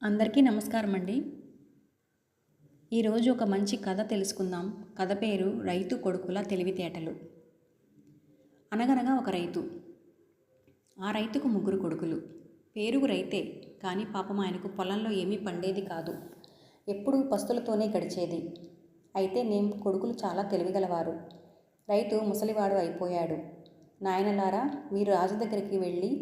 అందరికీ నమస్కారం అండి. ఈరోజు ఒక మంచి కథ తెలుసుకుందాం. కథ పేరు రైతు కొడుకుల తెలివితేటలు. అనగనగా ఒక రైతు. ఆ రైతుకు ముగ్గురు కొడుకులు. పేరుకు రైతే, కానీ పాపం ఆయనకు పొలంలో ఏమీ పండేది కాదు. ఎప్పుడూ పస్తులతోనే గడిచేది. అయితే కొడుకులు చాలా తెలివిగలవారు. రైతు ముసలివాడు అయిపోయాడు. నాయనలారా, మీరు రాజు దగ్గరికి వెళ్ళి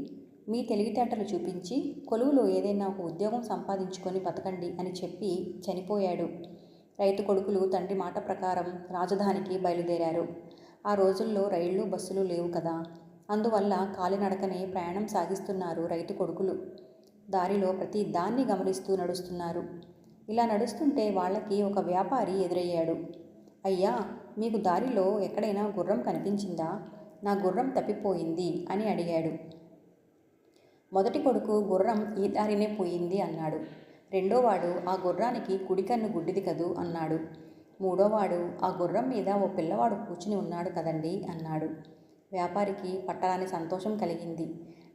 మీ తెలివితేటలు చూపించి కొలువులో ఏదైనా ఒక ఉద్యోగం సంపాదించుకొని బతకండి అని చెప్పి చనిపోయాడు. రైతు కొడుకులు తండ్రి మాట ప్రకారం రాజధానికి బయలుదేరారు. ఆ రోజుల్లో రైళ్లు బస్సులు లేవు కదా, అందువల్ల కాలినడకనే ప్రయాణం సాగిస్తున్నారు రైతు కొడుకులు. దారిలో ప్రతి దాన్ని గమనిస్తూ నడుస్తున్నారు. ఇలా నడుస్తుంటే వాళ్ళకి ఒక వ్యాపారి ఎదురయ్యాడు. అయ్యా, మీకు దారిలో ఎక్కడైనా గుర్రం కనిపించిందా? నా గుర్రం తప్పిపోయింది అని అడిగాడు. మొదటి కొడుకు గుర్రం ఈ దారినే పోయింది అన్నాడు. రెండోవాడు ఆ గుర్రానికి కుడికన్ను గుడ్డిది కదూ అన్నాడు. మూడోవాడు ఆ గుర్రం మీద ఓ పిల్లవాడు కూర్చుని ఉన్నాడు కదండి అన్నాడు. వ్యాపారికి పట్టరాని సంతోషం కలిగింది.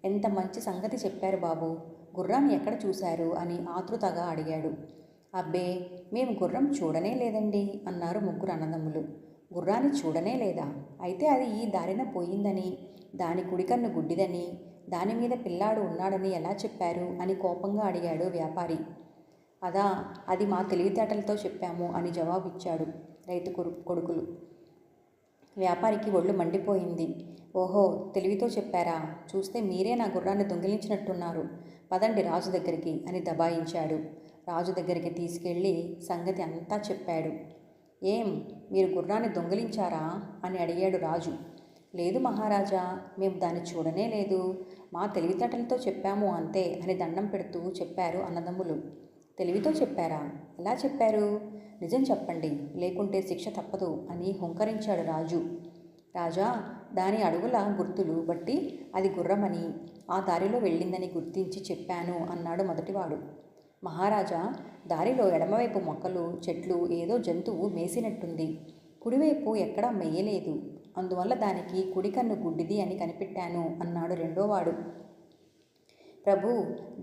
ఎంత మంచి సంగతి చెప్పారు బాబు, గుర్రాన్ని ఎక్కడ చూశారు అని ఆతృతగా అడిగాడు. అబ్బే, మేము గుర్రం చూడనే లేదండి అన్నారు ముగ్గురు అన్నదమ్ములు. గుర్రాన్ని చూడనే లేదా? అయితే అది ఈ దారిన పోయిందని, దాని కుడికన్ను గుడ్డిదని, దానిమీద పిల్లాడు ఉన్నాడని ఎలా చెప్పారు అని కోపంగా అడిగాడు వ్యాపారి. అది మా తెలివితేటలతో చెప్పాము అని జవాబిచ్చాడు రైతు కొడుకులు. వ్యాపారికి ఒళ్ళు మండిపోయింది. ఓహో, తెలివితో చెప్పారా? చూస్తే మీరే నా గుర్రాన్ని దొంగిలించినట్టున్నారు. పదండి రాజు దగ్గరికి అని దబాయించాడు. రాజు దగ్గరికి తీసుకెళ్ళి సంగతి అంతా చెప్పాడు. ఏం, మీరు గుర్రాన్ని దొంగిలించారా అని అడిగాడు రాజు. లేదు మహారాజా, మేము దాన్ని చూడనే లేదు. మా తెలివితేటలతో చెప్పాము అంతే అని దండం పెడుతూ చెప్పారు అన్నదమ్ములు. తెలివితో చెప్పారా? ఎలా చెప్పారు? నిజం చెప్పండి, లేకుంటే శిక్ష తప్పదు అని హుంకరించాడు రాజు. రాజా, దాని అడుగుల గుర్తులు బట్టి అది గుర్రమని, ఆ దారిలో వెళ్ళిందని గుర్తించి చెప్పాను అన్నాడు మొదటివాడు. మహారాజా, దారిలో ఎడమవైపు మొక్కలు, చెట్లు, ఏదో జంతువు మేసినట్టుంది. కుడివైపు ఎక్కడా మెయ్యలేదు. అందువల్ల దానికి కుడికన్ను గుడ్డిది అని కనిపెట్టాను అన్నాడు రెండోవాడు. ప్రభు,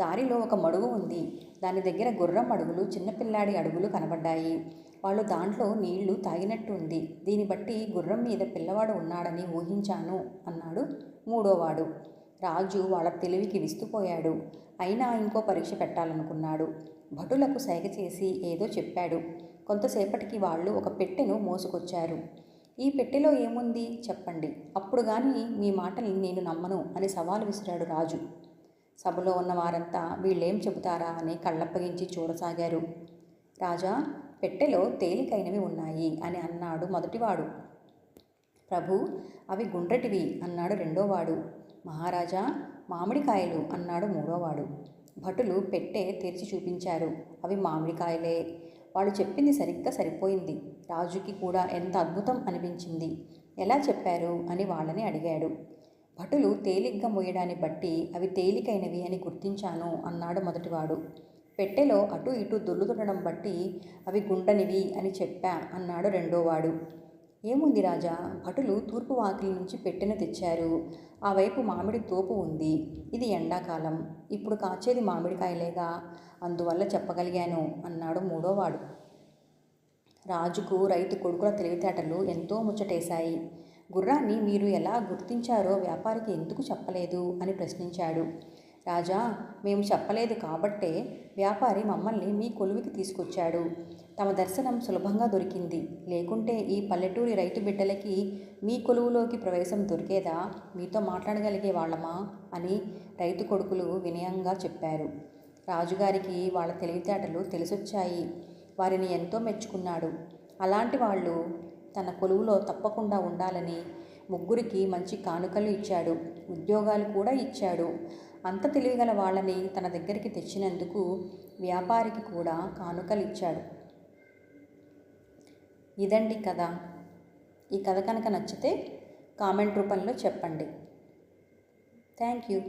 దారిలో ఒక మడుగు ఉంది. దాని దగ్గర గుర్రం అడుగులు, చిన్నపిల్లాడి అడుగులు కనబడ్డాయి. వాళ్ళు దాంట్లో నీళ్లు తాగినట్టు ఉంది. దీన్ని బట్టి గుర్రం మీద పిల్లవాడు ఉన్నాడని ఊహించాను అన్నాడు మూడోవాడు. రాజు వాళ్ళ తెలివికి విస్తుపోయాడు. అయినా ఇంకో పరీక్ష పెట్టాలనుకున్నాడు. భటులకు సైగ చేసి ఏదో చెప్పాడు. కొంతసేపటికి వాళ్ళు ఒక పెట్టెను మోసుకొచ్చారు. ఈ పెట్టెలో ఏముంది చెప్పండి, అప్పుడు కానీ మీ మాటల్ని నేను నమ్మను అని సవాలు విసిరాడు రాజు. సభలో ఉన్న వారంతా వీళ్ళేం చెబుతారా అని కళ్ళప్పగించి చూడసాగారు. రాజా, పెట్టెలో తేలికైనవి ఉన్నాయి అని అన్నాడు మొదటివాడు. ప్రభు, అవి గుండ్రటివి అన్నాడు రెండోవాడు. మహారాజా, మామిడికాయలు అన్నాడు మూడోవాడు. భటులు పెట్టె తెరిచి చూపించారు. అవి మామిడికాయలే. వాళ్ళు చెప్పింది సరిగ్గా సరిపోయింది. రాజుకి కూడా ఎంత అద్భుతం అనిపించింది. ఎలా చెప్పారు అని వాళ్ళని అడిగాడు. భటులు తేలిగ్గా మోయడాన్ని బట్టి అవి తేలికైనవి అని గుర్తించాను అన్నాడు మొదటివాడు. పెట్టెలో అటు ఇటు దొర్లుతుండడం బట్టి అవి గుండనివి అని చెప్పా అన్నాడు రెండోవాడు. ఏముంది రాజా, భటులు తూర్పు వాకిలి నుంచి పెట్టెను తెచ్చారు. ఆ వైపు మామిడి తోపు ఉంది. ఇది ఎండాకాలం, ఇప్పుడు కాచేది మామిడికాయలేగా, అందువల్ల చెప్పగలిగాను అన్నాడు మూడోవాడు. రాజుకు రైతు కొడుకుల తెలివితేటలు ఎంతో ముచ్చటేశాయి. గుర్రాన్ని మీరు ఎలా గుర్తించారో వ్యాపారికి ఎందుకు చెప్పలేదు అని ప్రశ్నించాడు. రాజా, మేము చెప్పలేదు కాబట్టే వ్యాపారి మమ్మల్ని మీ కొలువుకి తీసుకొచ్చాడు. తమ దర్శనం సులభంగా దొరికింది. లేకుంటే ఈ పల్లెటూరి రైతు బిడ్డలకి మీ కొలువులోకి ప్రవేశం దొరికేదా? మీతో మాట్లాడగలిగే వాళ్ళమా అని రైతు కొడుకులు వినయంగా చెప్పారు. రాజుగారికి వాళ్ళ తెలివితేటలు తెలిసొచ్చాయి. వారిని ఎంతో మెచ్చుకున్నాడు. అలాంటి వాళ్ళు తన కొలువులో తప్పకుండా ఉండాలని ముగ్గురికి మంచి కానుకలు ఇచ్చాడు. ఉద్యోగాలు కూడా ఇచ్చాడు. అంత తెలివిగల వాళ్ళని తన దగ్గరికి తెచ్చినందుకు వ్యాపారికి కూడా కానుకలు ఇచ్చాడు. ఇదండి కథ. ఈ కథ కనుక నచ్చితే కామెంట్ రూపంలో చెప్పండి. Thank you.